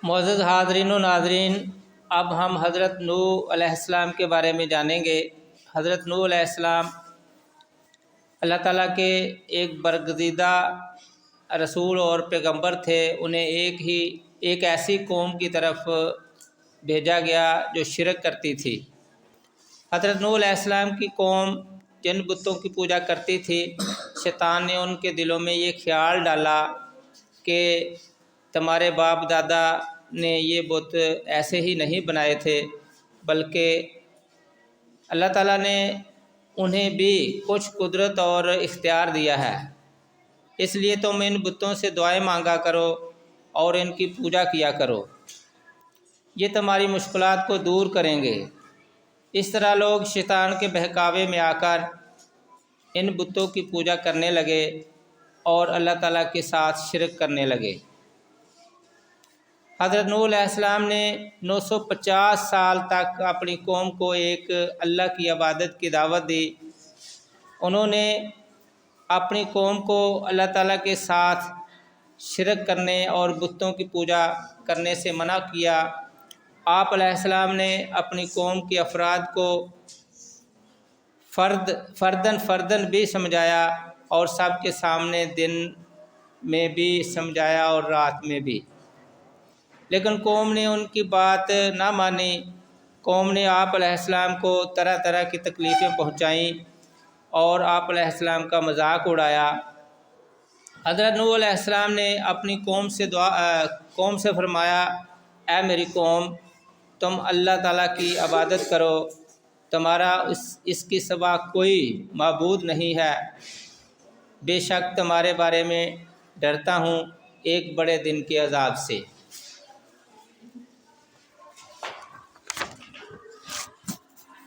معزز حاضرین و ناظرین، اب ہم حضرت نوح علیہ السلام کے بارے میں جانیں گے۔ حضرت نوح علیہ السلام اللہ تعالیٰ کے ایک برگزیدہ رسول اور پیغمبر تھے۔ انہیں ایک ایسی قوم کی طرف بھیجا گیا جو شرک کرتی تھی۔ حضرت نوح علیہ السلام کی قوم جن بتوں کی پوجا کرتی تھی، شیطان نے ان کے دلوں میں یہ خیال ڈالا کہ تمہارے باپ دادا نے یہ بت ایسے ہی نہیں بنائے تھے، بلکہ اللہ تعالیٰ نے انہیں بھی کچھ قدرت اور اختیار دیا ہے، اس لیے تم ان بتوں سے دعائیں مانگا کرو اور ان کی پوجا کیا کرو، یہ تمہاری مشکلات کو دور کریں گے۔ اس طرح لوگ شیطان کے بہکاوے میں آ کر ان بتوں کی پوجا کرنے لگے اور اللہ تعالیٰ کے ساتھ شرک کرنے لگے۔ حضرت نوح علیہ السلام نے 950 سال تک اپنی قوم کو ایک اللہ کی عبادت کی دعوت دی۔ انہوں نے اپنی قوم کو اللہ تعالیٰ کے ساتھ شرک کرنے اور بتوں کی پوجا کرنے سے منع کیا۔ آپ علیہ السلام نے اپنی قوم کے افراد کو فردن بھی سمجھایا اور سب کے سامنے دن میں بھی سمجھایا اور رات میں بھی، لیکن قوم نے ان کی بات نہ مانی۔ قوم نے آپ علیہ السلام کو طرح طرح کی تکلیفیں پہنچائیں اور آپ علیہ السلام کا مذاق اڑایا۔ حضرت نوح علیہ السلام نے اپنی قوم سے فرمایا، اے میری قوم، تم اللہ تعالیٰ کی عبادت کرو، تمہارا اس کی سوا کوئی معبود نہیں ہے۔ بے شک تمہارے بارے میں ڈرتا ہوں ایک بڑے دن کے عذاب سے۔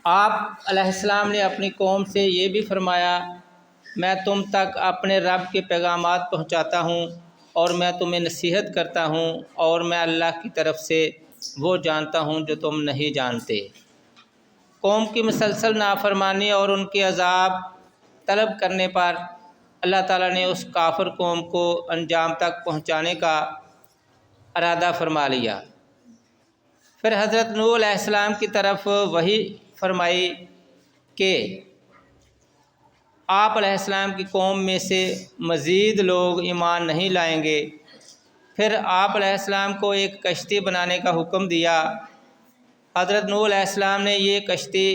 آپ علیہ السلام نے اپنی قوم سے یہ بھی فرمایا، میں تم تک اپنے رب کے پیغامات پہنچاتا ہوں اور میں تمہیں نصیحت کرتا ہوں، اور میں اللہ کی طرف سے وہ جانتا ہوں جو تم نہیں جانتے۔ قوم کی مسلسل نافرمانی اور ان کے عذاب طلب کرنے پر اللہ تعالیٰ نے اس کافر قوم کو انجام تک پہنچانے کا ارادہ فرما لیا۔ پھر حضرت نوح علیہ السلام کی طرف وحی فرمائی کہ آپ علیہ السلام کی قوم میں سے مزید لوگ ایمان نہیں لائیں گے۔ پھر آپ علیہ السلام کو ایک کشتی بنانے کا حکم دیا۔ حضرت نوح علیہ السلام نے یہ کشتی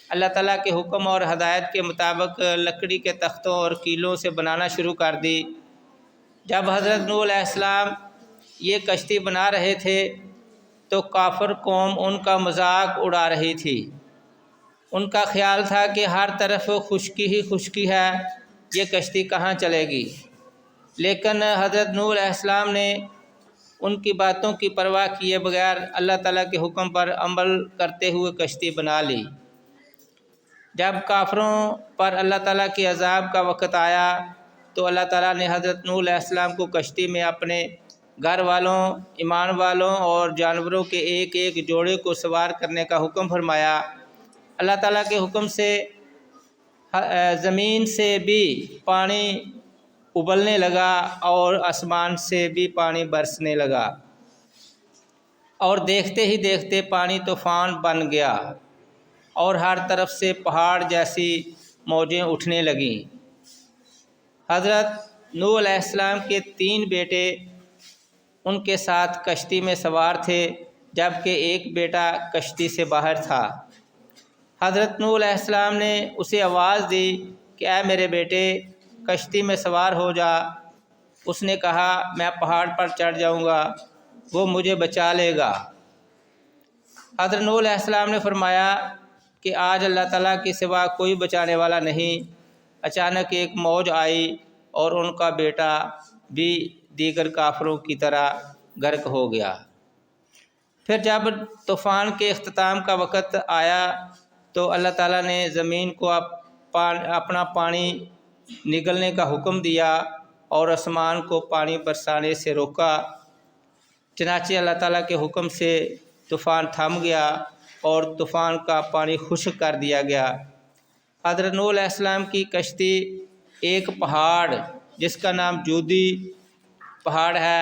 اللہ تعالیٰ کے حکم اور ہدایت کے مطابق لکڑی کے تختوں اور کیلوں سے بنانا شروع کر دی۔ جب حضرت نوح علیہ السلام یہ کشتی بنا رہے تھے تو کافر قوم ان کا مذاق اڑا رہی تھی۔ ان کا خیال تھا کہ ہر طرف خشکی ہی خشکی ہے، یہ کشتی کہاں چلے گی؟ لیکن حضرت نوح علیہ السلام نے ان کی باتوں کی پرواہ کیے بغیر اللہ تعالیٰ کے حکم پر عمل کرتے ہوئے کشتی بنا لی۔ جب کافروں پر اللہ تعالیٰ کے عذاب کا وقت آیا تو اللہ تعالیٰ نے حضرت نوح علیہ السلام کو کشتی میں اپنے گھر والوں، ایمان والوں اور جانوروں کے ایک ایک جوڑے کو سوار کرنے کا حکم فرمایا۔ اللہ تعالیٰ کے حکم سے زمین سے بھی پانی ابلنے لگا اور آسمان سے بھی پانی برسنے لگا، اور دیکھتے ہی دیکھتے پانی طوفان بن گیا اور ہر طرف سے پہاڑ جیسی موجیں اٹھنے لگیں۔ حضرت نوح علیہ السلام کے 3 بیٹے ان کے ساتھ کشتی میں سوار تھے، جبکہ ایک بیٹا کشتی سے باہر تھا۔ حضرت نوح علیہ السلام نے اسے آواز دی کہ اے میرے بیٹے، کشتی میں سوار ہو جا۔ اس نے کہا، میں پہاڑ پر چڑھ جاؤں گا، وہ مجھے بچا لے گا۔ حضرت نوح علیہ السلام نے فرمایا کہ آج اللہ تعالیٰ کے سوا کوئی بچانے والا نہیں۔ اچانک ایک موج آئی اور ان کا بیٹا بھی دیگر کافروں کی طرح غرق ہو گیا۔ پھر جب طوفان کے اختتام کا وقت آیا تو اللہ تعالیٰ نے زمین کو اپنا پانی نگلنے کا حکم دیا اور آسمان کو پانی برسانے سے روکا۔ چنانچہ اللہ تعالیٰ کے حکم سے طوفان تھم گیا اور طوفان کا پانی خشک کر دیا گیا۔ حضرت نوح علیہ السلام کی کشتی ایک پہاڑ جس کا نام جودی پہاڑ ہے